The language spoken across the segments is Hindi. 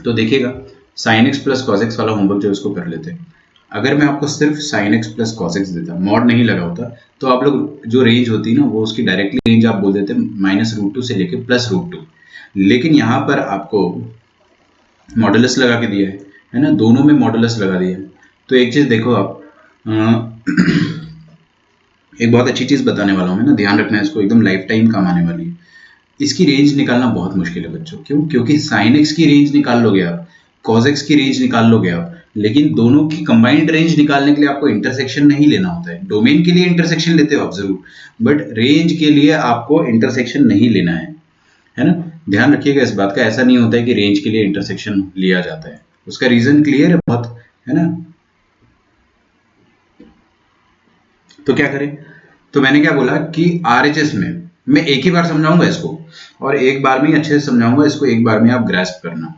तो देखिएगा sine x plus cos x वाला होमवर्क जो इसको कर लेते हैं। अगर मैं आपको सिर्फ sine x plus cos x देता, मॉड नहीं लगा होता, तो आप लोग जो रेंज होती ना वो उसकी डायरेक्टली रेंज आप बोल देते -√2 से लेके +√2। लेकिन यहाँ पर आपको मॉडुलस लगा के दिया है ना, दोनों में मॉडुलस लगा दिया है। तो एक चीज़ देखो आप, एक बहुत अच्छी चीज़ बताने वाला हूँ मैं ना, ध्यान रखना है इसको, एकदम लाइफ टाइम काम आने वाली है। इसकी रेंज निकालना बहुत मुश्किल है बच्चों। क्यों? क्योंकि साइन एक्स की रेंज निकाल लोगे आप, कॉस एक्स की रेंज निकाल लोगे आप, लेकिन दोनों की कंबाइंड रेंज निकालने के लिए आपको इंटरसेक्शन नहीं लेना होता है। डोमेन के लिए इंटरसेक्शन लेते हो आप जरूर, बट रेंज के लिए आपको इंटरसेक्शन नहीं लेना है ना। ध्यान रखिएगा इस बात का, ऐसा नहीं होता है कि रेंज के लिए इंटरसेक्शन लिया जाता है। उसका रीजन क्लियर है बहुत, है ना। तो क्या करें? तो मैंने क्या बोला कि आरएचएस में मैं एक ही बार समझाऊंगा इसको, और एक बार में ही अच्छे से समझाऊंगा इसको, एक बार में आप ग्रैस्प करना,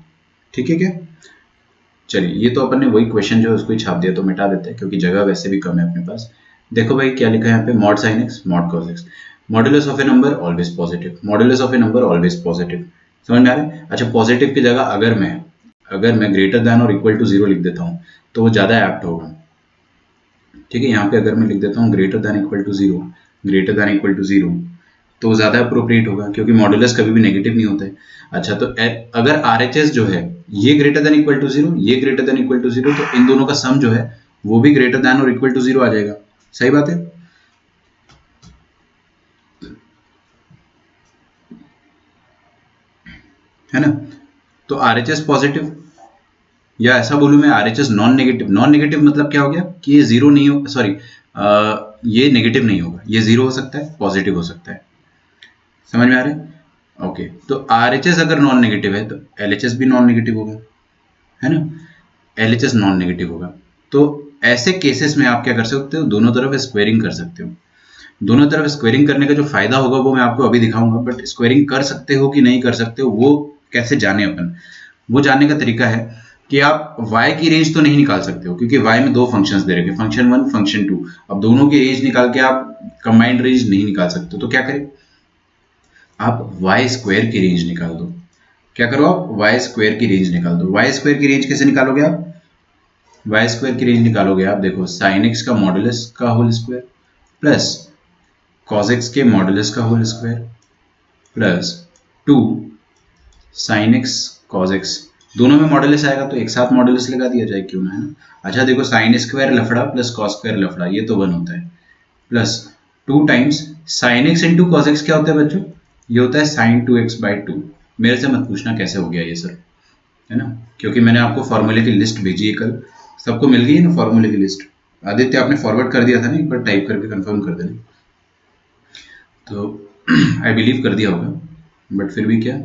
ठीक है क्या? चलिए, ये तो अपन ने वही क्वेश्चन जो है उसको ही छाप दिया, तो मिटा देते हैं क्योंकि जगह वैसे भी कम है अपने पास। देखो भाई क्या लिखा है यहाँ पे, mod sine x mod cos x, modulus of A number always positive, modulus of A number always positive. समझ में आ रहा है? अच्छा, पॉजिटिव की जगह अगर मैं ग्रेटर देन और इक्वल टू 0 लिख देता हूँ तो वो ज़्यादा एप्ट होगा। ठीक है, यहाँ पे अगर मैं लिख देता हूँ greater than equal to 0, greater than equal to 0, तो ज़्यादा अप्रोप्रिएट होगा क्योंकि मॉडुलस कभी भी नेगेटिव नहीं होता है। अच्छा, तो अगर आरएचएस जो है ये ग्रेटर देन इक्वल टू 0, ये ग्रेटर देन इक्वल टू 0, तो इन दोनों का सम जो है वो भी ग्रेटर देन और इक्वल टू 0 आ जाएगा। सही बात है ना। तो आरएचएस पॉजिटिव, या ऐसा बोलूं मैं RHS non negative. Non negative मतलब क्या हो गया कि ये जीरो नहीं हो, सॉरी, ये नेगेटिव नहीं होगा, ये जीरो हो सकता है, पॉजिटिव हो सकता है। समझ में आ रहा है? ओके, तो आरएचएस अगर नॉन नेगेटिव है तो एलएचएस भी नॉन नेगेटिव होगा, है ना। एलएचएस नॉन नेगेटिव होगा। तो ऐसे केसेस में आप क्या कर सकते हो, दोनों तरफ स्क्वेयरिंग कर सकते हो। दोनों तरफ स्क्वेयरिंग करने का जो फायदा होगा वो मैं आपको अभी दिखाऊंगा, बट स्क्वेयरिंग कर सकते हो कि नहीं कर सकते हो वो कैसे जाने अपन, वो जानने का तरीका है कि आप y की रेंज तो नहीं निकाल सकते हो क्योंकि y में दो फंक्शंस दे रखे, फंक्शन 1 फंक्शन 2। अब दोनों की रेंज निकाल के आप कंबाइंड रेंज नहीं निकाल सकते, तो क्या करें, आप वाई स्क्वायर की रेंज निकाल दो। क्या करो, आप वाई स्क्वायर की रेंज निकाल दो। वाई स्क्वायर की रेंज कैसे निकालोगे आप? वाई स्क्वायर की रेंज निकालोगे आप, देखो साइन एक्स का मॉडुलस का whole square plus cos x के मॉडुलस का whole square plus 2 sine x cos x, दोनों में मॉडुलस आएगा तो एक साथ मॉडुलस लगा दिया जाए, क्यों ना, है ना। अच्छा देखो, साइन स्क्वायर लफड़ा प्लस कॉस स्क्वायर लफड़ा, ये तो 1 होता है, plus 2 times sine x into cos x क्या होता है बच्चों, ये होता है साइन 2x/2। मेरे से मत पूछना कैसे हो गया ये सर, है ना, क्योंकि मैंने आपको फॉर्मूले की लिस्ट भेजी है कल, सबको मिल गई है ना फॉर्मूले की लिस्ट। आदित्य आपने फॉरवर्ड कर दिया था ना, एक बार टाइप करके कंफर्म कर देना। तो आई बिलीव कर दिया होगा, बट फिर भी क्या,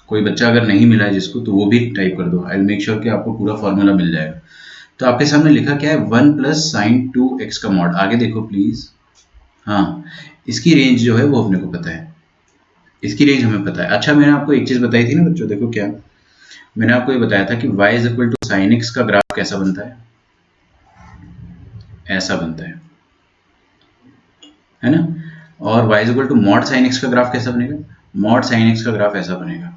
कोई बच्चा अगर नहीं मिला है जिसको, तो वो भी टाइप कर दो। आई विल मेक श्योर कि आपको पूरा फॉर्मूला मिल जाएगा। तो आपके सामने लिखा क्या है, 1 प्लस साइन 2x का मॉड। आगे देखो प्लीज, हाँ, इसकी रेंज जो है वो अपने को पता है, इसकी रेंज हमें पता है। अच्छा, मैंने आपको एक चीज बताई थी ना बच्चों, देखो क्या, मैंने आपको ये बताया था कि y is equal to sine x का ग्राफ कैसा बनता है, ऐसा बनता है ना। और y is equal to mod sine x का ग्राफ कैसा बनेगा, मॉड साइन एक्स का ग्राफ ऐसा बनेगा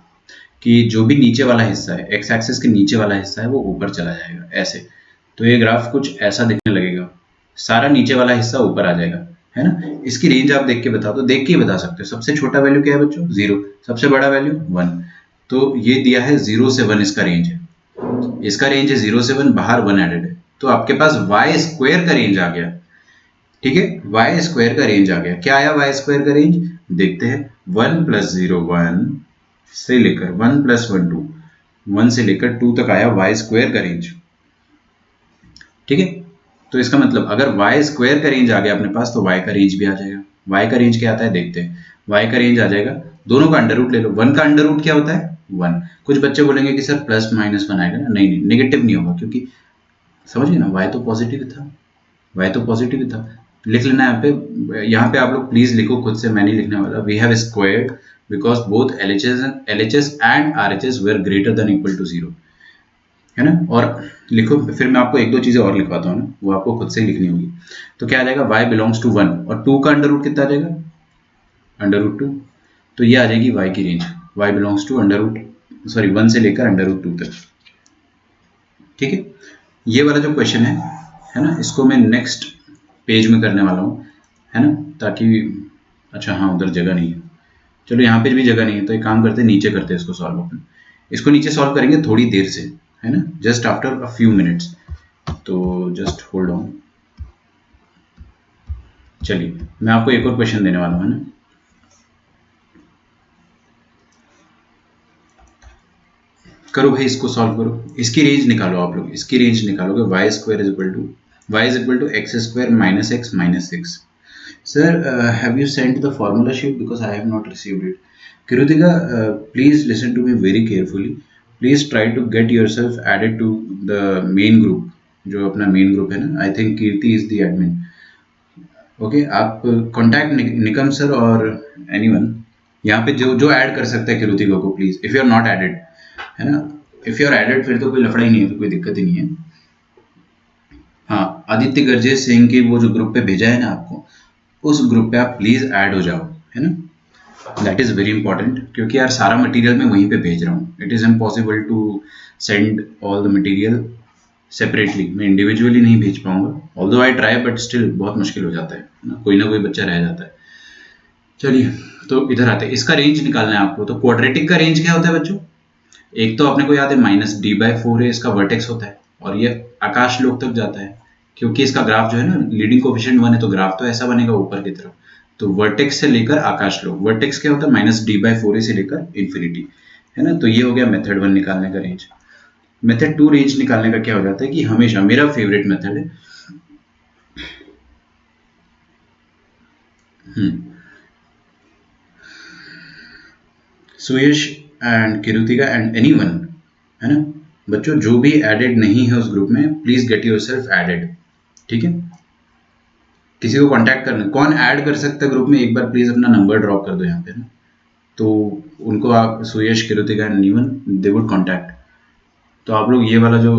कि जो भी नीचे वाला हिस्सा है, एक्स एक्सिस के नीचे वाला हिस्सा है, वो ऊपर चला जाएगा ऐसे। तो ये ग्राफ कुछ ऐसा दिखने लगेगा, सारा नीचे वाला हिस्सा ऊपर आ जाएगा, है ना। इसकी रेंज आप देख के बताओ, तो देख के ही बता सकते हो। सबसे छोटा वैल्यू क्या है बच्चों, 0, सबसे बड़ा वैल्यू 1। तो ये दिया है 0 से 1 इसका रेंज है, इसका रेंज है 0 से 1, बाहर 1 एडेड है, तो आपके पास वाई स्क्वायर का रेंज आ गया। ठीक है, वाई स्क्वायर का रेंज आ गया। क्या आया वाई स्क्वायर का रेंज, देखते हैं। 1 प्लस 0 1 से लेकर 1 प्लस 1 2, 1 से लेकर 2 तक आया वाई स्क्वायर का रेंज। ठीक है, तो इसका मतलब अगर वाई स्क्वायर का रेंज आ गया अपने पास, तो वाई का रेंज भी आ जाएगा। वाई का रेंज क्या आता है देखते हैं, वाई का रेंज आ जाएगा, दोनों का अंडर रूट ले लो। 1 का अंडर रूट क्या होता है, 1। कुछ बच्चे बोलेंगे कि सर प्लस माइनस 1 आएगा ना, नहीं नहीं, नेगेटिव नहीं होगा, क्योंकि समझिए ना, वाई तो पॉजिटिव था, वाई तो पॉजिटिव था। लिख लेना यहाँ पे आप लोग प्लीज लिखो खुद से, मैं नहीं लिखने वाला। We have squared because both LHS and RHS were greater than equal to 0, है ना। और लिखो, फिर मैं आपको एक दो चीजें और लिखवाता हूँ ना, वो आपको खुद से ही लिखनी होगी। तो क्या आ जाएगा, y बिलोंग्स टू 1, और 2 का अंडर रूट कितना आ जाएगा, अंडर रूट 2। तो ये आ जाएगी y की range, y belongs to under root, sorry 1 से लेकर अंडर रूट 2 तक। ठीक है, ये वाला जो क्वेश्चन है ना, इसको मैं नेक्स्ट पेज में करने वाला हूँ, है ना, ताकि अच्छा हाँ उधर जगह नहीं है, चलो यहाँ पे भी जगह नहीं है, तो एक काम करते हैं नीचे करते हैं इसको सॉल्व अपन, इसको नीचे सॉल्व करेंगे थोड़ी देर से, है ना, just after a few minutes, तो जस्ट होल्ड ऑन। चलिए मैं आपको एक और क्वेश्चन देने वाला हूँ, है ना, करो भाई इसको सॉल्व करो, इसकी रेंज निकालो आप लोग, इसकी रेंज निकालोगे y square is equal to x square minus x minus six. Sir, have you sent the formula sheet because I have not received it? Kirutika, please listen to me very carefully. Please try to get yourself added to the main group. जो अपना मेन ग्रुप है ना, I think Kirti is the admin. Okay, आप कॉन्टैक्ट निकम सर और एनीवन यहाँ पे जो जो ऐड कर सकता है किरुतिका को, please if you are not added, है ना, इफ यू आर एडेड फिर तो कोई लफड़ा ही नहीं है, तो कोई दिक्कत ही नहीं है। हाँ, आदित्य गर्जेश सिंह की वो जो ग्रुप पे भेजा है ना आपको, उस ग्रुप पे आप प्लीज ऐड हो जाओ, है ना, दैट इज वेरी इंपॉर्टेंट, क्योंकि यार सारा मटेरियल मैं वहीं पे भेज रहा हूँ, it is impossible to send all the material separately, मैं इंडिविजुअली नहीं भेज पाऊंगा, although I try but still बहुत मुश्किल हो जाता है ना, कोई ना कोई बच्चा रह जाता है। चलिए तो इधर आते हैं, इसका रेंज निकालना है आपको, तो क्वाड्रेटिक का रेंज क्या होता है बच्चों, एक तो अपने को याद है माइनस डी बाई फोर है, इसका वर्टेक्स होता है, और ये आकाश लोक तक जाता है, क्योंकि इसका ग्राफ जो है ना लीडिंग कोफिशिएंट वन है, तो ग्राफ तो ऐसा बनेगा ऊपर की तरफ, तो वर्टेक्स से लेकर आकाश लोक, वर्टेक्स क्या होता है माइनस डी बाई फोर से लेकर इन्फिनिटी, है ना, तो ये हो गया मेथड वन निकालने का रेंज। मेथड टू रेंज निकालने का क्या हो जाता है कि हमेशा मेरा फेवरेट मेथड है, सुयश एंड किरुतिका एंड एनीवन, है ना बच्चों, जो भी एडेड नहीं है उस ग्रुप में प्लीज गेट योरसेल्फ एडेड, ठीक है, किसी को कांटेक्ट करना, कौन ऐड कर सकता है ग्रुप में, एक बार प्लीज अपना नंबर ड्रॉप कर दो यहाँ पे ना, तो उनको आप Suyash Kiruthika and anyone they would contact, तो आप लोग ये वाला जो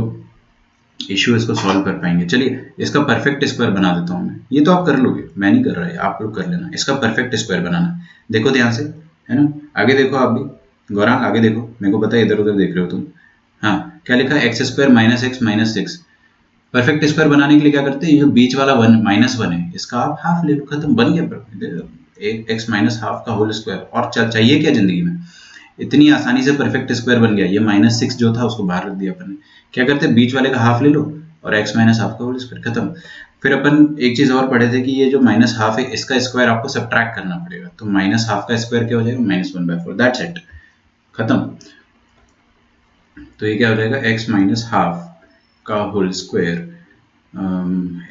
इश्यू इसको सॉल्व कर पाएंगे। चलिए इसका परफेक्ट स्क्वायर बना देता हूँ मैं, ये तो आप कर लोगे, मैं नहीं कर रहा, आप लोग कर लेना, इसका परफेक्ट स्क्वायर बनाना, देखो ध्यान से, है ना, आगे देखो आप भी, गौरांग आगे देखो, मेरे को पता है इधर उधर देख रहे हो तुम, हाँ क्या लिखा है, x square minus x minus six, perfect square बनाने के लिए क्या करते हैं, ये जो बीच वाला वन माइनस वन है, इसका आप हाफ ले लो, खत्म, बन गया एक एक्स माइनस हाफ का होल स्क्वायर, और चाहिए क्या जिंदगी में, इतनी आसानी से परफेक्ट स्क्वायर बन गया, ये माइनस सिक्स जो था उसको बाहर रख दिया अपन ने, क्या करते हैं बीच वाले का हाफ ले लो और एक्स माइनस हाफ का होल स्क्वायर, खत्म। फिर अपन एक चीज और पढ़े थे कि ये जो माइनस हाफ है इसका स्क्वायर आपको सब्ट्रैक्ट करना पड़ेगा, तो माइनस हाफ का स्क्वायर क्या हो जाएगा, minus one by four, that's it, खत्म। तो ये क्या हो जाएगा, एक्स माइनस हाफ का होल स्क्वायर,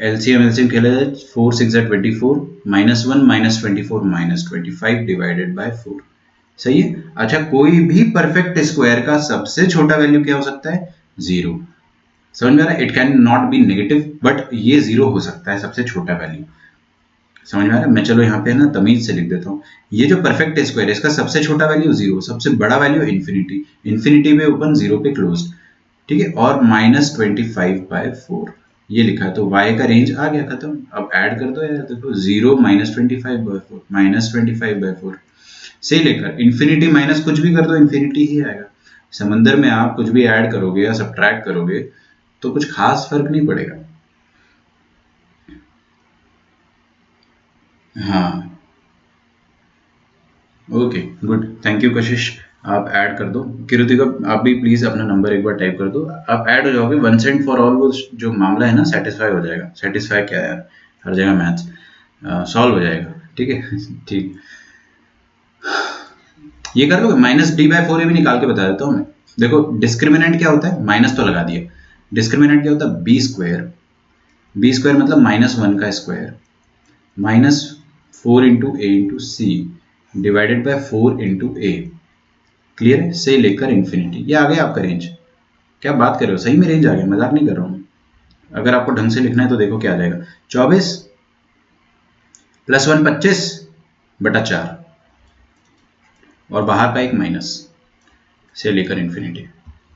एलसीएम खेला जाए, फोर सिक्स है 24, minus one minus 24 minus 25 divided by 4, सही है। अच्छा कोई भी परफेक्ट स्क्वायर का सबसे छोटा वैल्यू क्या हो सकता है, जीरो, समझ में आ रहा है, it can not be negative but ये जीरो हो सकता है सबसे छोटा वैल्यू, समझ में आ रहा है। मैं चलो यहाँ पे ना तमीज से लिख देता हूँ, ये जो परफेक्ट स्क्वायर है इसका सबसे छोटा वैल्यू जीरो, सबसे बड़ा वैल्यू इन्फिनिटी, इन्फिनिटी पे ओपन जीरो पे क्लोज, ठीक है, और माइनस 25/4 ये लिखा है, तो y का रेंज आ गया, खत्म। अब ऐड कर दो यार, देखो जीरो माइनस 25/4 माइनस 25/4 से लेकर इन्फिनिटी माइनस कुछ भी कर दो, इन्फिनिटी ही आएगा। समंदर में आप कुछ भी ऐड करोगे या सब्ट्रैक्ट करोगे तो कुछ खास फर्क नहीं पड़ेगा। हाँ ओके गुड, थैंक यू कशिश, आप ऐड कर दो, किरुतिका आप भी प्लीज अपना नंबर एक बार टाइप कर दो, आप ऐड हो जाओगे, वन सेंट फॉर ऑल वो जो मामला है ना सेटिस्फाई हो जाएगा, सेटिस्फाई क्या है यार, हर जगह मैथ्स सॉल्व हो जाएगा, ठीक है ठीक, ये कर लोगे, माइनस डी बाई फोर ये भी निकाल के बता देता हूँ मैं, देखो डिस्क्रिमिनेंट क्या होता है, माइनस तो लगा दिया, डिस्क्रिमिनेंट क्या होता है, बी स्क्वायर, बी स्क्वायर मतलब माइनस वन का square, minus four into A into C divided by four into A, clear है, से लेकर इन्फिनिटी, ये आ गया आपका रेंज, क्या बात कर रहे हो, सही में रेंज आ गया, मजाक नहीं कर रहा हूँ। अगर आपको ढंग से लिखना है तो देखो क्या आ जाएगा, 24 प्लस 1 25/4 और बाहर का एक माइनस से लेकर इन्फिनिटी,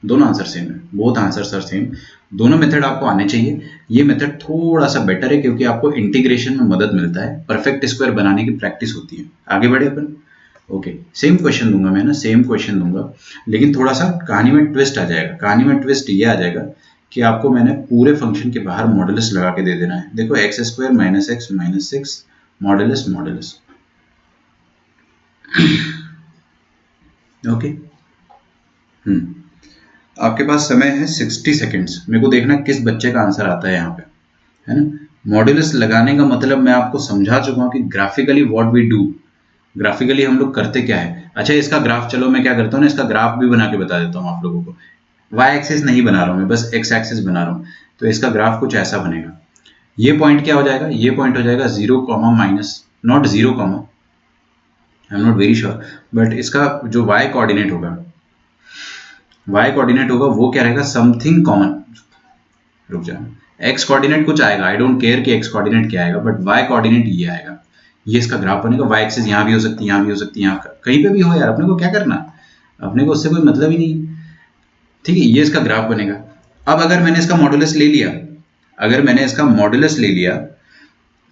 दोनों आंसर सेम है, बोथ आंसर्स आर सेम, दोनों मेथड आपको आने चाहिए। ये मेथड थोड़ा सा बेटर है क्योंकि आपको इंटीग्रेशन में मदद मिलता है, परफेक्ट स्क्वायर बनाने की प्रैक्टिस होती है। आगे बढ़े अपन, ओके सेम क्वेश्चन दूंगा मैं ना, सेम क्वेश्चन दूंगा, लेकिन थोड़ा सा कहानी में ट्विस्ट आ जाएगा, कहानी में ट्विस्ट ये आ जाएगा कि आपको मैंने पूरे फंक्शन के बाहर मॉडुलस लगा के दे देना है। देखो x square minus x minus six modulus modulus. Okay, आपके पास समय है 60 सेकेंड्स। मेरे को देखना किस बच्चे का आंसर आता है यहाँ पे, है ना। मॉडुलस लगाने का मतलब मैं आपको समझा चुका हूँ कि graphically what we do, graphically हम लोग करते क्या है। अच्छा, इसका ग्राफ, चलो मैं क्या करता हूँ ना, इसका ग्राफ भी बना के बता देता हूँ आप लोगों को। वाई एक्सिस नहीं बना रहा हूँ मैं, बस एक्स एक्सिस बना रहा हूँ। तो इसका ग्राफ कुछ ऐसा बनेगा। ये पॉइंट क्या हो जाएगा, ये पॉइंट हो जाएगा 0, minus, not 0, I am not very sure, but इसका जो वाई कोऑर्डिनेट होगा, वो क्या रहेगा, समथिंग कॉमन। रुक जा, एक्स कोऑर्डिनेट कुछ आएगा, आई डोंट केयर कि एक्स कोऑर्डिनेट क्या आएगा, बट वाई कोऑर्डिनेट ये आएगा। ये इसका ग्राफ बनेगा। वाई एक्सिस यहाँ भी हो सकती है, यहाँ भी हो सकती है, यहाँ कहीं पे भी हो यार, अपने को क्या करना, अपने को उससे कोई मतलब ही नहीं। ठीक है, ये इसका ग्राफ बनेगा। अब अगर मैंने इसका मॉडुलस ले लिया,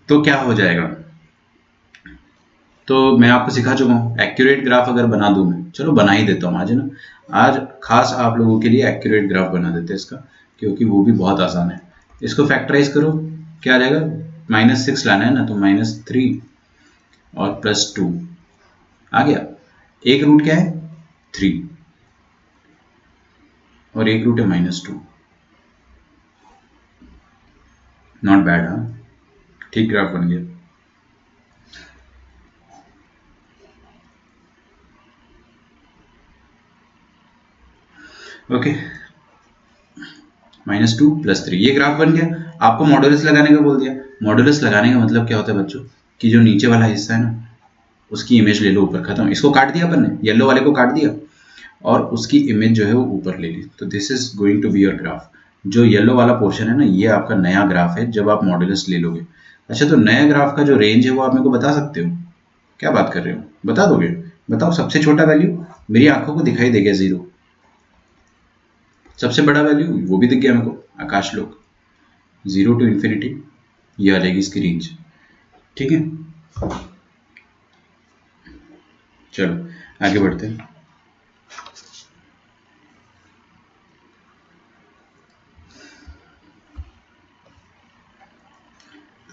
तो क्या हो जाएगा, तो मैं आपको सिखा चुका हूँ एक्यूरेट ग्राफ अगर बना दूं मैं, चलो बना ही देता हूँ आज, है ना। आज खास आप लोगों के लिए एक्यूरेट ग्राफ बना देते हैं इसका, क्योंकि वो भी बहुत आसान है। इसको फैक्टराइज करो, क्या आ जाएगा, -6 लाना है ना, तो -3 और +2 आ गया। एक रूट क्या है, 3, और एक रूट है -2। नॉट बैड, हाँ, ठीक ग्राफ बन गया। ओके, -2 +3, ये ग्राफ बन गया। आपको मॉडुलस लगाने का बोल दिया। मॉडुलस लगाने का मतलब क्या होता है बच्चों, कि जो नीचे वाला हिस्सा है ना, उसकी इमेज ले लो ऊपर, खत्म। इसको काट दिया अपन ने, येलो वाले को काट दिया और उसकी इमेज जो है वो ऊपर ले ली। तो this is going to be your graph. जो येलो वाला पोर्शन है ना, ये आपका नया ग्राफ है जब आप मॉडुलस ले लोगे। अच्छा, तो नया ग्राफ का जो रेंज है वो आप मेरे को बता सकते हो, क्या बात कर रहे हो, बता दोगे? बताओ, सबसे छोटा वैल्यू मेरी आंखों को दिखाई दे गया 0, सबसे बड़ा वैल्यू वो भी दिख गया मेरे को, आकाश लोक, 0 टू इन्फिनिटी, ये आ जाएगी इसकी रेंज। ठीक है, चलो आगे बढ़ते हैं।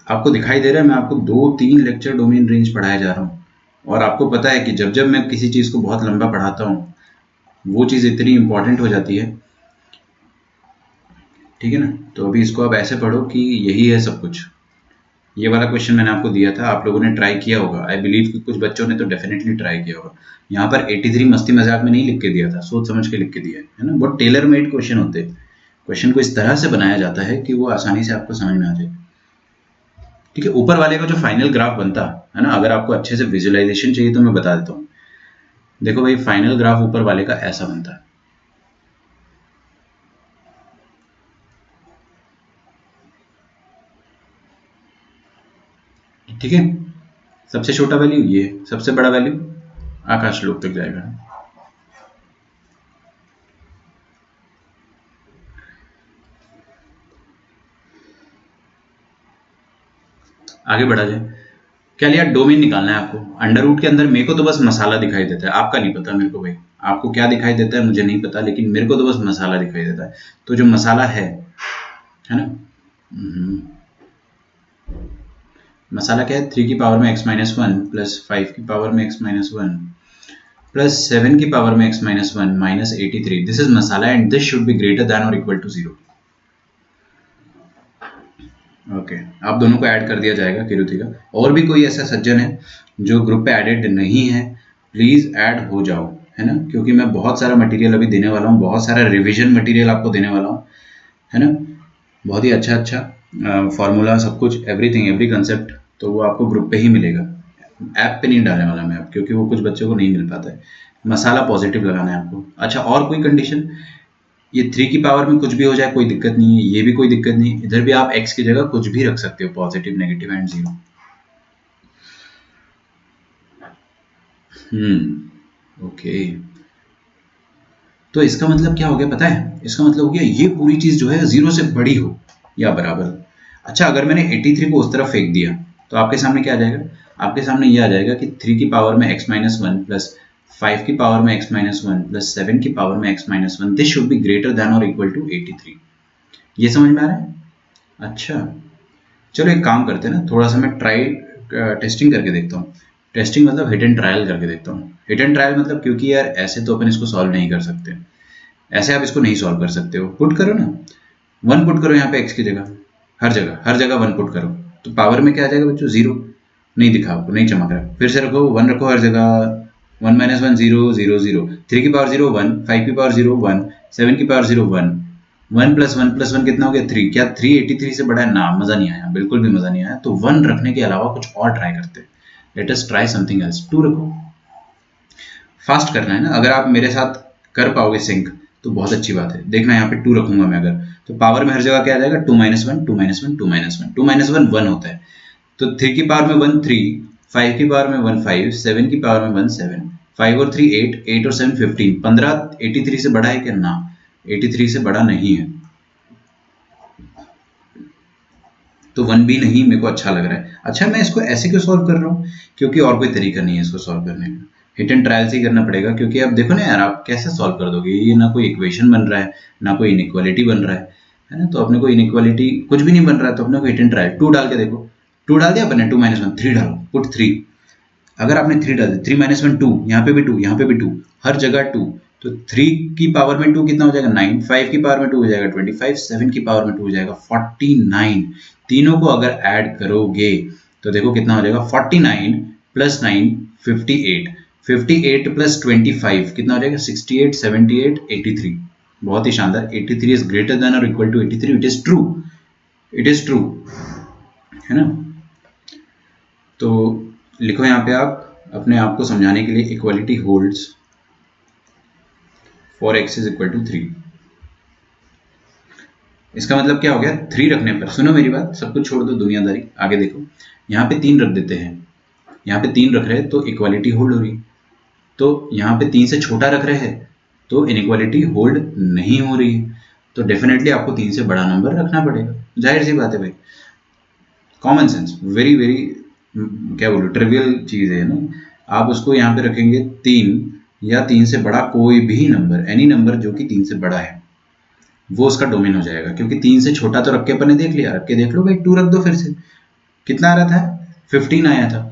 आपको दिखाई दे रहा है, मैं आपको 2-3 लेक्चर डोमेन रेंज पढ़ाया जा रहा हूँ, और आपको पता है कि जब जब मैं किसी चीज़ को बहुत लंबा पढ़ाता हूँ, वो चीज़ इतनी इंपॉर्टेंट हो जाती है। ठीक है ना, तो अभी इसको आप ऐसे पढ़ो कि यही है सब कुछ। ये वाला क्वेश्चन मैंने आपको दिया था, आप लोगों ने ट्राई किया होगा, आई बिलीव कि कुछ बच्चों ने तो डेफिनेटली ट्राई किया होगा। यहाँ पर 83 मस्ती मजाक में नहीं लिख के दिया था, सोच समझ के लिख के दिया है ना। बहुत टेलर मेड क्वेश्चन होते हैं, क्वेश्चन को इस तरह से बनाया जाता है कि वो आसानी से आपको समझ में आ जाए। ठीक है, ऊपर वाले का जो फाइनल ग्राफ बनता है ना, अगर आपको अच्छे से विजुअलाइजेशन चाहिए तो मैं बता देता हूँ। देखो भाई, फाइनल ग्राफ ऊपर वाले का ऐसा बनता है। ठीक है, सबसे छोटा वैल्यू ये, सबसे बड़ा वैल्यू आकाश लोक तक जाएगा। आगे बढ़ा जाए, क्या लिया, डोमेन निकालना है आपको। अंडर रूट के अंदर मेरे को तो बस मसाला दिखाई देता है, आपका नहीं पता मेरे को भाई, आपको क्या दिखाई देता है मुझे नहीं पता, लेकिन मेरे को तो बस मसाला दिखाई देता है। तो जो मसाला है ना, मसाला क्या है, 3 की पावर में x-1 प्लस 5 की पावर में x-1 प्लस 7 की पावर में x-1 minus 83, this is masala and this should be greater than और इक्वल टू 0। ओके, आप दोनों को ऐड कर दिया जाएगा किरुति का। और भी कोई ऐसा सज्जन है जो ग्रुप पे एडेड नहीं है, प्लीज ऐड हो जाओ, है ना, क्योंकि मैं बहुत सारा मटेरियल अभी देने वाला हूँ, बहुत सारा रिवीजन मटेरियल आपको देने वाला हूँ, है ना। बहुत ही अच्छा अच्छा फॉर्मूला, सब कुछ, एवरीथिंग, एवरी कंसेप्ट, तो वो आपको ग्रुप पे ही मिलेगा। ऐप पे नहीं डालने वाला मैं अब, क्योंकि वो कुछ बच्चों को नहीं मिल पाता है। मसाला पॉजिटिव लगाना है आपको। अच्छा, और कोई कंडीशन, ये 3 की पावर में कुछ भी हो जाए कोई दिक्कत नहीं है, ये भी कोई दिक्कत नहीं, इधर भी आप x की जगह कुछ भी रख सकते हो, पॉजिटिव, नेगेटिव एंड 0। ओके, तो इसका मतलब क्या हो गया पता है, इसका मतलब हो गया ये पूरी चीज जो है 0 से बड़ी हो या बराबर। अच्छा, अगर मैंने 83 को उस तरफ फेंक दिया तो आपके सामने क्या आ जाएगा, आपके सामने ये आ जाएगा कि 3 की पावर में x-1 प्लस 5 की पावर में x-1 प्लस 7 की पावर में x-1, this should be greater than और इक्वल टू 83। ये समझ में आ रहा है? अच्छा, चलो एक काम करते हैं ना, थोड़ा सा मैं टेस्टिंग करके देखता हूँ। टेस्टिंग मतलब हिट एंड ट्रायल करके देखता हूँ। हिट एंड ट्रायल मतलब, क्योंकि यार ऐसे तो अपन इसको सॉल्व नहीं कर सकते, ऐसे आप इसको नहीं सॉल्व कर सकते हो। पुट करो ना, 1 पुट करो यहाँ पे x की जगह, हर जगह 1 पुट करो, तो पावर में क्या आ जाएगा बच्चों? 0। नहीं दिखा आपको, नहीं चमक रहा। फिर से रखो, 1 रखो हर जगह, 1 - 1 0 0 0, 3 की पावर 0 1, 5 की पावर 0 1, 7 की पावर 0 1, 1 + 1 कितना हो गया? 3। क्या 3 83 से बड़ा है? ना, मजा नहीं आया, बिल्कुल भी मजा नहीं आया। तो 1 रखने के अलावा कुछ और ट्राई करते हैं। Let us try something else. 2 रखो, फास्ट करना है ना। अगर आप मेरे साथ कर पाओगे सिंक तो बहुत अच्छी बात है। देखना यहाँ पे 2 रखूंगा मैं अगर, तो पावर में हर जगह क्या आ जाएगा? 2 - 1 2 - 1 2 - 1 2 - 1 1 होता है। तो 3 की पावर में 1 3, 5 की पावर में 1 5, 7 की पावर में 1 7, 5 और 3 8, 8 और 7 15, 15 83 से बड़ा है क्या? ना, 83 से बड़ा नहीं है, तो 1 भी नहीं। मेरे को अच्छा लग रहा है। अच्छा, मैं इसको ऐसे क्यों सॉल्व कर रहा हूँ? क्योंकि और कोई तरीका नहीं है इसको सॉल्व करने का, हिट एंड ट्रायल से ही करना पड़ेगा। क्योंकि अब देखो ना यार, आप कैसे सॉल्व कर दोगे? ये ना कोई इक्वेशन बन रहा है, ना कोई इनइक्वालिटी बन रहा है ना। तो अपने को इनइक्वालिटी कुछ भी नहीं बन रहा है, तो अपने को हिट एंड ट्रायल 2 डाल के देखो। 2 डाल दिया अपने, 2 - 1 3 डालो, पुट 3। अगर आपने 3 डाल दिया, 3 - 1 2, यहाँ पे भी 2, यहाँ पे भी 2, हर जगह 2, तो 3 की पावर में 2 कितना हो जाएगा? 9, 5 की पावर में 2 हो जाएगा 25, 7 की पावर में 2 हो जाएगा 49। तीनों को अगर ऐड करोगे तो देखो कितना हो जाएगा? 49 + 9 58, 58 + 25 कितना हो जाएगा? 68, 78, 83। बहुत ही शानदार। 83 इज ग्रेटर देन और equal to 83। It is true, it is true, है ना। तो लिखो यहाँ पे आप अपने आप को समझाने के लिए, equality holds for x is equal to 3। इसका मतलब क्या हो गया? 3 रखने पर, सुनो मेरी बात, सब कुछ छोड़ दो दुनियादारी, आगे देखो। यहाँ पे 3 रख देते हैं, यहाँ पे 3 रख रहे हैं तो इक्वालिटी होल्ड हो रही। तो यहाँ पे 3 से छोटा रख रहे हैं तो इनइक्वालिटी होल्ड नहीं हो रही है। तो डेफिनेटली आपको 3 से बड़ा नंबर रखना पड़ेगा, जाहिर सी बात है भाई। कॉमन सेंस, वेरी वेरी, क्या बोलूँ, ट्रिवियल चीज़ है ना। आप उसको यहाँ पे रखेंगे 3, या 3 से बड़ा कोई भी नंबर, एनी नंबर जो कि 3 से बड़ा है, वो उसका डोमेन हो जाएगा। क्योंकि 3 से छोटा तो रख के अपन ने देख लिया, रख के देख लो भाई, 2 रख दो फिर से। कितना आ रहा था? 15 आया था।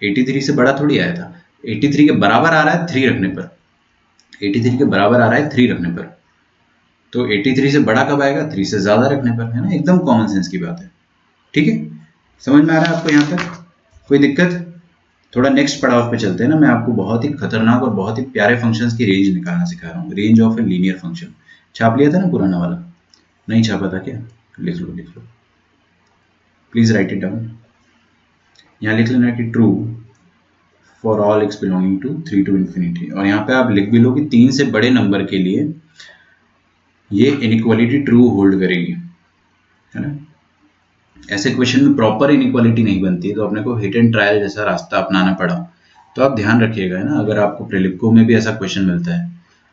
83 से बड़ा थोड़ी आया था। 83 के बराबर आ रहा है 3 रखने पर, 83 के बराबर आ रहा है 3 रखने पर। तो 83 से बड़ा कब आएगा? 3 से ज़्यादा रखने पर, है ना। एकदम कॉमन सेंस की बात है, ठीक है। समझ में आ रहा है आपको यहाँ तक? कोई दिक्कत? थोड़ा नेक्स्ट पड़ाव पे चलते हैं ना। मैं आपको बहुत ही खतरनाक और बहुत ही प्यारे फंक्शंस की रेंज निकालना सिखा रहा हूँ। Range of a linear function छाप लिया था ना पुराना वाला? नहीं छापा था क्या? लिख लो, लिख लो, प्लीज राइट इट डाउन। यहाँ लिख लेना कि true for all x belonging to 3 to infinity। और यहाँ पे आप लिख भी लो कि 3 से बड़े नंबर के लिए ये इनइक्वालिटी ट्रू होल्ड करेगी, है ना। ऐसे क्वेश्चन में प्रॉपर इनइक्वालिटी नहीं बनती है, तो अपने को हिट एंड ट्रायल जैसा रास्ता अपनाना पड़ा। तो आप ध्यान रखिएगा, है ना। अगर आपको प्रीलिप्को में भी ऐसा क्वेश्चन मिलता है,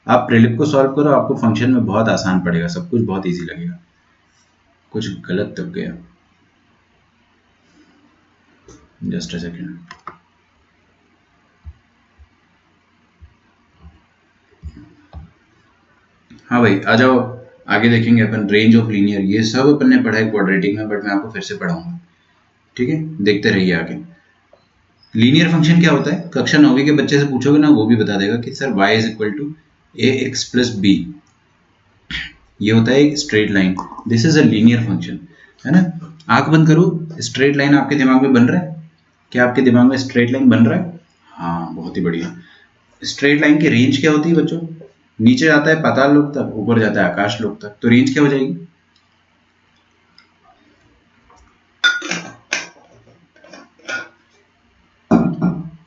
आप प्रीलिप को सॉल्व करो, आपको फंक्शन में बहुत आसान पड़ेगा, सब कुछ बहुत ईजी लगेगा। कुछ गलत दब गया, जस्ट अ सेकेंड। हाँ भाई, आ जाओ, आगे देखेंगे अपन रेंज ऑफ लीनियर। ये सब अपन ने पढ़ा है क्वाड्रेटिक में, बट मैं आपको फिर से पढ़ाऊंगा, ठीक है। देखते रहिए आगे। लीनियर फंक्शन क्या होता है? कक्षा 9वीं के बच्चे से पूछोगे ना, वो भी बता देगा कि sir y is equal to ax plus B. ये होता है एक straight line. This is a linear function, है ना। आंख बंद करो, स्ट्रेट लाइन आपके दिमाग में बन रहा है? क्या आपके दिमाग में स्ट्रेट लाइन बन रहा है? हाँ, बहुत ही बढ़िया। स्ट्रेट लाइन की रेंज क्या होती है बच्चों? नीचे जाता है पाताल लोक तक, ऊपर जाता है आकाश लोक तक, तो रेंज क्या हो जाएगी?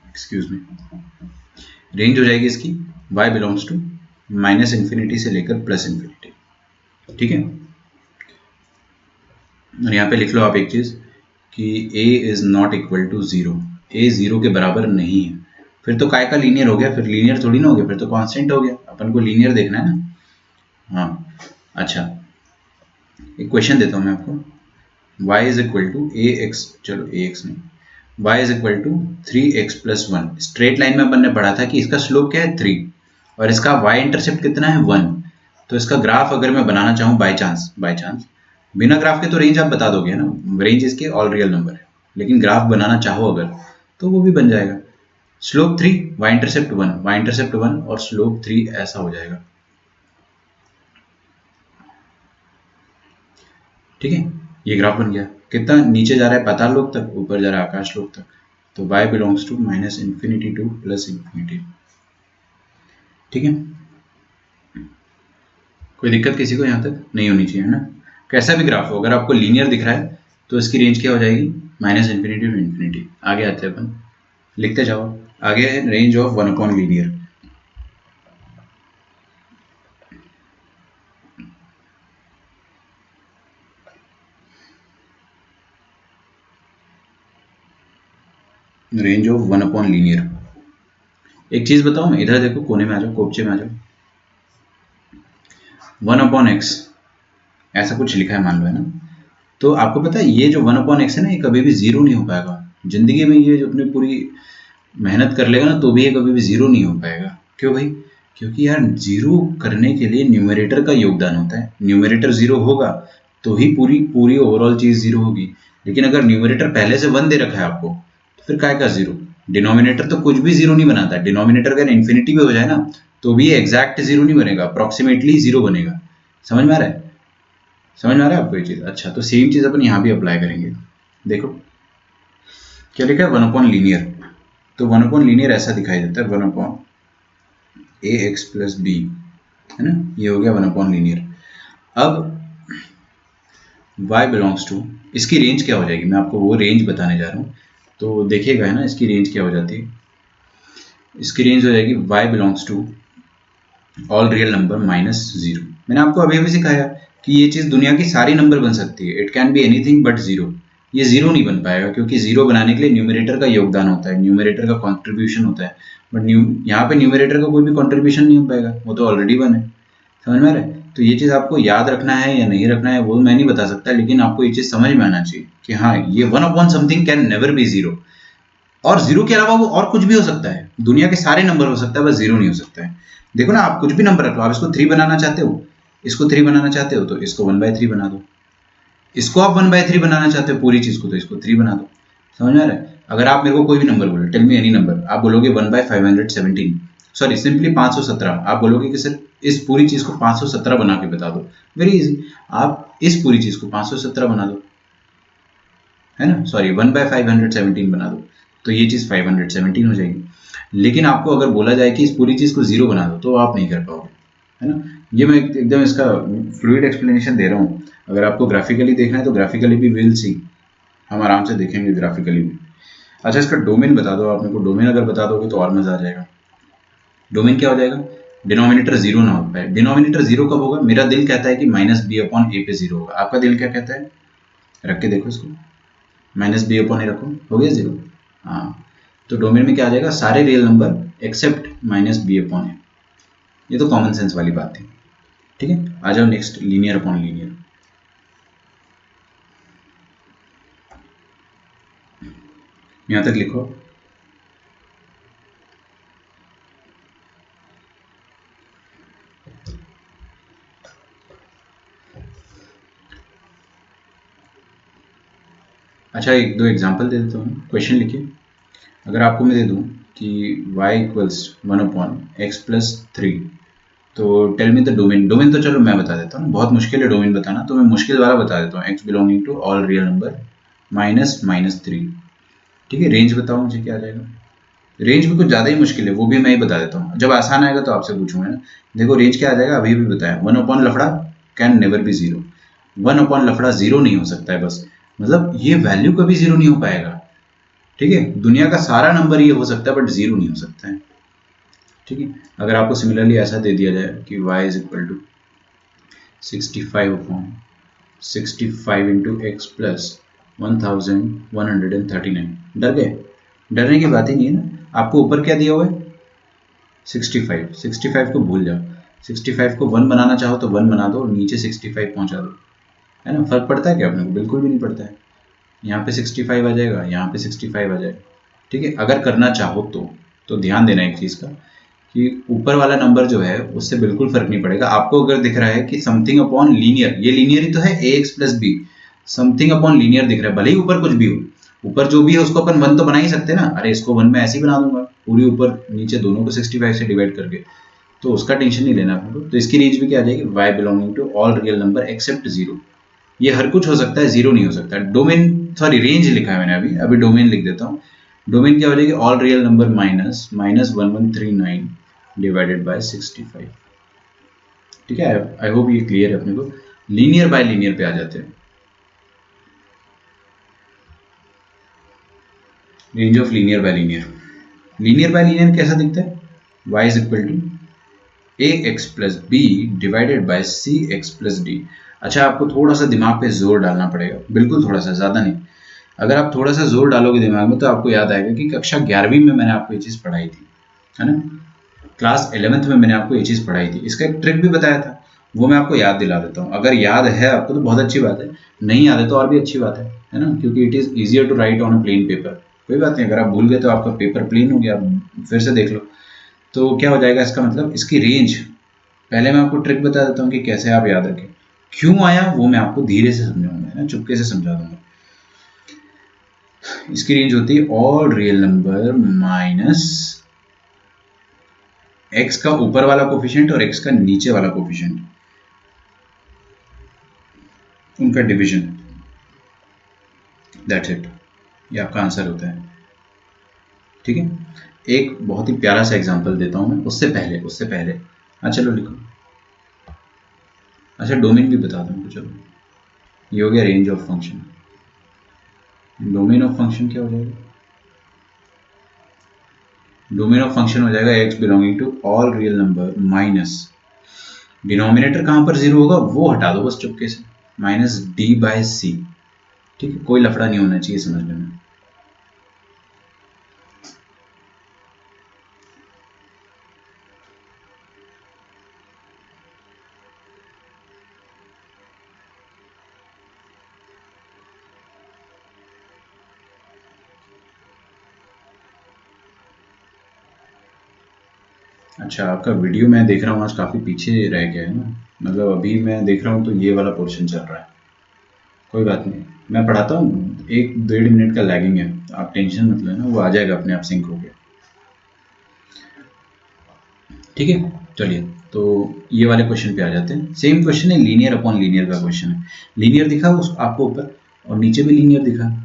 एक्सक्यूज मी, रेंज हो जाएगी इसकी y बिलोंग्स टू -∞ से लेकर +∞, ठीक है। और यहाँ पे लिख लो आप एक चीज कि a is not equal to 0, a 0 के बराबर नहीं है। फिर तो काय का लीनियर हो गया? फिर लीनियर थोड़ी ना हो गया, फिर तो कांस्टेंट हो गया। अपन को लीनियर देखना है ना। हाँ, अच्छा, एक क्वेश्चन देता हूँ मैं आपको। y is equal to ax, चलो ax नहीं, y is equal to 3x + 1। Straight line में अपन ने पढ़ा था कि इसका स्लोप क्या है? 3, और इसका y इंटरसेप्ट कितना है? 1। तो इसका ग्राफ अगर मैं बनाना चाहूँ बाय चांस बिना ग्राफ के तो रेंज आप बता दोगे ना, रेंज इसके ऑल रियल नंबर है, लेकिन ग्राफ बनाना चाहो अगर तो वो भी बन जाएगा। Slope 3, Y intercept 1, Y intercept 1 और स्लोप 3 ऐसा हो जाएगा। ठीक है, ये ग्राफ बन गया। कितना नीचे जा रहा है पाताल लोक तक, ऊपर जा रहा है आकाश लोक तक। तो y belongs to minus infinity to plus infinity. ठीक है, कोई दिक्कत किसी को यहाँ तक नहीं होनी चाहिए, है ना। कैसा भी ग्राफ हो, अगर आपको लीनियर दिख रहा है तो इसकी रेंज क्या हो जाएगी, माइनस इन्फिनिटी टू इन्फिनिटी। आगे आते हैं अपन, लिखते जाओ। आगे है range of one upon linear. Range of one upon linear. एक चीज बताऊं, इधर देखो कोने में आ जाओ, कोपचे में आ जाओ। वन अपॉन एक्स ऐसा कुछ लिखा है मान लो, है ना। तो आपको पता है ये जो वन अपॉन एक्स है ना, ये कभी भी जीरो नहीं हो पाएगा जिंदगी में। ये जो अपनी पूरी मेहनत कर लेगा ना तो भी ये कभी भी जीरो नहीं हो पाएगा। क्यों भाई? क्योंकि यार जीरो करने के लिए न्यूमरेटर का योगदान होता है। न्यूमरेटर जीरो होगा तो ही पूरी पूरी ओवरऑल चीज जीरो होगी। लेकिन अगर न्यूमरेटर पहले से वन दे रखा है आपको तो फिर काय का जीरो। डिनोमिनेटर तो कुछ भी जीरो नहीं बनाता। डिनोमिनेटर अगर इन्फिनिटी भी हो जाए ना तो भी एग्जैक्ट जीरो नहीं बनेगा, अप्रोक्सीमेटली जीरो बनेगा। समझ में आ रहा है? समझ में आ रहा है आपको ये चीज? अच्छा, तो सेम चीज अपन यहाँ भी अप्लाई करेंगे। देखो क्या लिखा है, वन अपॉन लीनियर। तो वन अपॉन लीनियर ऐसा दिखाई देता है, वन अपॉन ए एक्स प्लस बी, है ना। ये हो गया वन अपॉन लीनियर। अब y बिलोंग्स टू, इसकी रेंज क्या हो जाएगी, मैं आपको वो रेंज बताने जा रहा हूँ। तो देखिएगा, है ना, इसकी रेंज क्या हो जाती है। इसकी रेंज हो जाएगी y belongs to all real number minus zero. मैंने आपको अभी अभी सिखाया कि ये चीज दुनिया की सारी नंबर बन सकती है। It can be anything but zero. ये जीरो नहीं बन पाएगा क्योंकि जीरो बनाने के लिए न्यूमरेटर का योगदान होता है, न्यूमरेटर का कॉन्ट्रीब्यूशन होता है। बट यहाँ पे न्यूमरेटर का कोई भी कॉन्ट्रीब्यूशन नहीं हो पाएगा, वो तो ऑलरेडी वन है। समझ में आ रहा है? तो ये चीज आपको याद रखना है या नहीं रखना है वो मैं नहीं बता सकता, लेकिन आपको ये चीज समझ में आना चाहिए कि हाँ, ये one upon something can never be zero. और जीरो के अलावा वो और कुछ भी हो सकता है, दुनिया के सारे नंबर हो सकता है, बस जीरो नहीं हो सकता है। देखो ना, आप कुछ भी नंबर रख लो, आप इसको 3 बनाना चाहते हो, इसको 3 बनाना चाहते हो तो इसको 1/3 बना दो। इसको आप 1/3 बनाना चाहते हो पूरी चीज को तो इसको 3 बना दो। समझ में आ रहा है? अगर आप मेरे को कोई भी नंबर बोलो, टेल मी एनी नंबर, आप बोलोगे 1/517, सॉरी सिंपली 517, आप बोलोगे कि सर इस पूरी चीज को 517 बना के बता दो। वेरी इजी, आप इस पूरी चीज को 517 बना दो, है ना, सॉरी 1/517 बना दो, तो ये चीज 517 हो जाएगी। लेकिन आपको अगर बोला जाए कि इस पूरी चीज को जीरो बना दो तो आप नहीं कर पाओगे, है ना। ये मैं एकदम इसका फ्लूइड एक्सप्लेनेशन दे रहा हूँ। अगर आपको ग्राफिकली देखना है तो ग्राफिकली भी विल सी, हम आराम से देखेंगे ग्राफिकली भी। अच्छा, इसका डोमेन बता दो आप मेरे को। डोमेन अगर बता दोगे तो और मजा आ जाएगा। डोमेन क्या हो जाएगा, डिनोमिनेटर जीरो ना हो पाए। डिनोमिनेटर जीरो कब होगा, मेरा दिल कहता है कि माइनस बी अपॉन ए पे जीरो होगा। आपका दिल क्या कहता है? रख के देखो इसको, माइनस बी अपॉन ए रखो, हो गया जीरो। हाँ, तो डोमेन में क्या आ जाएगा, सारे real number except minus B upon A. ये तो कॉमन सेंस वाली बात थी। ठीक है, आ जाओ नेक्स्ट, लीनियर अपॉन लीनियर। यहां तक लिखो। अच्छा, एक दो एग्जांपल दे देता हूँ, क्वेश्चन लिखिए। अगर आपको मैं दे दूँ कि y equals 1 upon x plus 3, तो tell me the domain. Domain तो चलो मैं बता देता हूँ, बहुत मुश्किल है डोमेन बताना, तो मैं मुश्किल वाला बता देता हूँ, x belonging to all real number minus minus 3। ठीक है, रेंज बताओ मुझे क्या आ जाएगा। रेंज भी कुछ ज़्यादा ही मुश्किल है, वो भी मैं ही बता देता हूँ, जब आसान आएगा तो आपसे पूछूंगा ना। देखो रेंज क्या आ जाएगा, अभी भी बताया, 1 अपॉन लफड़ा can never be zero. 1 upon लफड़ा जीरो नहीं हो सकता है, बस मतलब ये वैल्यू कभी जीरो नहीं हो पाएगा। ठीक है, दुनिया का सारा नंबर ये हो सकता है बट जीरो नहीं हो सकता है। ठीक है, अगर आपको सिमिलरली ऐसा दे दिया जाए कि y is equal to 65 upon 65 into x plus 1139, डर गए? डरने की बात ही नहीं है ना। आपको ऊपर क्या दिया हुआ है, 65। 65 को भूल जाओ, 65 को 1 बनाना चाहो तो 1 बना दो और नीचे 65 पहुंचा दो, है ना। फर्क पड़ता है क्या अपने को? बिल्कुल भी नहीं पड़ता है। यहाँ पे 65 आ जाएगा, यहाँ पे 65 आ जाएगा। ठीक है, अगर करना चाहो तो ध्यान देना एक चीज़ का कि ऊपर वाला नंबर जो है उससे बिल्कुल फर्क नहीं पड़ेगा। आपको अगर दिख रहा है कि समथिंग अपॉन लीनियर, ये लीनियर ही तो है, A x plus B, something upon linear दिख रहा है, भले ही ऊपर कुछ भी हो, ऊपर जो भी है उसको अपन वन तो बना ही सकते हैं ना। अरे इसको वन में ऐसे ही बना दूंगा, पूरी ऊपर नीचे दोनों को 65 से डिवाइड करके, तो उसका टेंशन नहीं लेना आपको। तो इसकी रेंज भी क्या आ जाएगी, y belonging to all real number except zero. ये हर कुछ हो सकता है, जीरो नहीं हो सकता। डोमेन, सॉरी रेंज लिखा है मैंने अभी, डोमेन लिख देता हूँ। डोमेन क्या हो जाएगी, all real number minus minus 1139 divided by 65। ठीक है, आई होप ये क्लियर है अपने को। लीनियर बाय लीनियर पे आ जाते हैं। Range of linear by linear, linear by linear कैसा दिखता है, y is equal to A x plus B divided by C x plus D. अच्छा, आपको थोड़ा सा दिमाग पे जोर डालना पड़ेगा, बिल्कुल थोड़ा सा, ज़्यादा नहीं। अगर आप थोड़ा सा जोर डालोगे दिमाग में तो आपको याद आएगा कि कक्षा 11वीं में मैंने आपको ये चीज़ पढ़ाई थी, है ना। क्लास 11th में मैंने आपको ये चीज़ पढ़ाई थी, इसका एक ट्रिक भी बताया था, वो मैं आपको याद दिला देता हूँ। अगर याद है आपको तो बहुत अच्छी बात है, नहीं याद है तो और भी अच्छी बात है ना, क्योंकि it is easier to write on a plain paper. कोई बात नहीं, अगर आप भूल गए तो आपका पेपर प्लेन हो गया, आप फिर से देख लो। तो क्या हो जाएगा इसका मतलब, इसकी रेंज, पहले मैं आपको ट्रिक बता देता हूँ कि कैसे आप याद रखें। क्यों आया वो मैं आपको धीरे से समझाऊंगा, है ना, चुपके से समझा दूंगा। इसकी रेंज होती है all real number minus x का ऊपर वाला कोफिशिएंट और एक्स का नीचे वाला कोफिशिएंट, उनका डिवीजन। दैट्स इट, ये आपका आंसर होता है। ठीक है, एक बहुत ही प्यारा सा एग्जांपल देता हूं मैं, उससे पहले हाँ चलो लिखो। अच्छा, डोमेन भी बता दूं, चलो ये हो गया range of function. Domain of function क्या हो जाएगा, डोमेन ऑफ फंक्शन हो जाएगा x belonging to all real number minus, denominator कहां पर जीरो होगा वो हटा दो बस चुपके से, माइनस डी बाय सी। ठीक है, कोई लफड़ा नहीं होना चाहिए समझने में। अच्छा, आपका वीडियो मैं देख रहा हूँ आज काफ़ी पीछे रह गया है ना, मतलब अभी मैं देख रहा हूँ तो ये वाला पोर्शन चल रहा है। कोई बात नहीं, मैं पढ़ाता हूँ, 1-1.5 मिनट का लैगिंग है, आप टेंशन मत लेना, वो आ जाएगा अपने आप सिंक होके। ठीक है, चलिए तो ये वाले क्वेश्चन पे आ जाते हैं। सेम क्वेश्चन है, लीनियर अपॉन लीनियर का क्वेश्चन है। लीनियर दिखा उस आपको ऊपर, और नीचे भी लीनियर दिखा।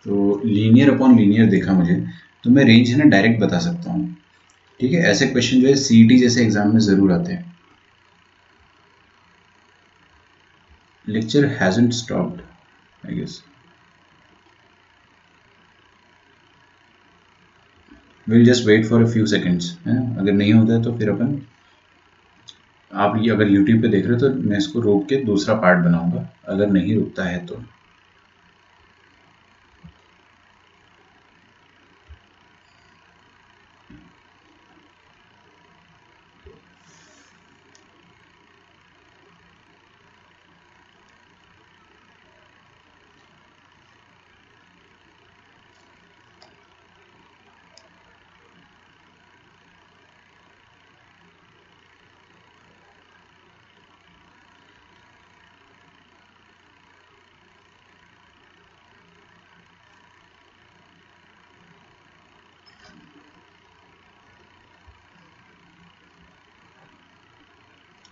तो लीनियर अपॉन लीनियर देखा मुझे, तो मैं रेंज है ना डायरेक्ट बता सकता हूँ। ठीक है, ऐसे क्वेश्चन जो है सीईटी जैसे एग्जाम में ज़रूर आते हैं। Lecture hasn't stopped I guess, will just wait for a few seconds, है। अगर नहीं होता है तो फिर अपन, आप ये अगर यूट्यूब पे देख रहे हो तो मैं इसको रोक के दूसरा पार्ट बनाऊंगा, अगर नहीं रुकता है तो।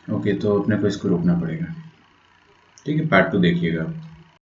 ओके, तो अपने को इसको रोकना पड़ेगा। ठीक है, पार्ट 2 देखिएगा।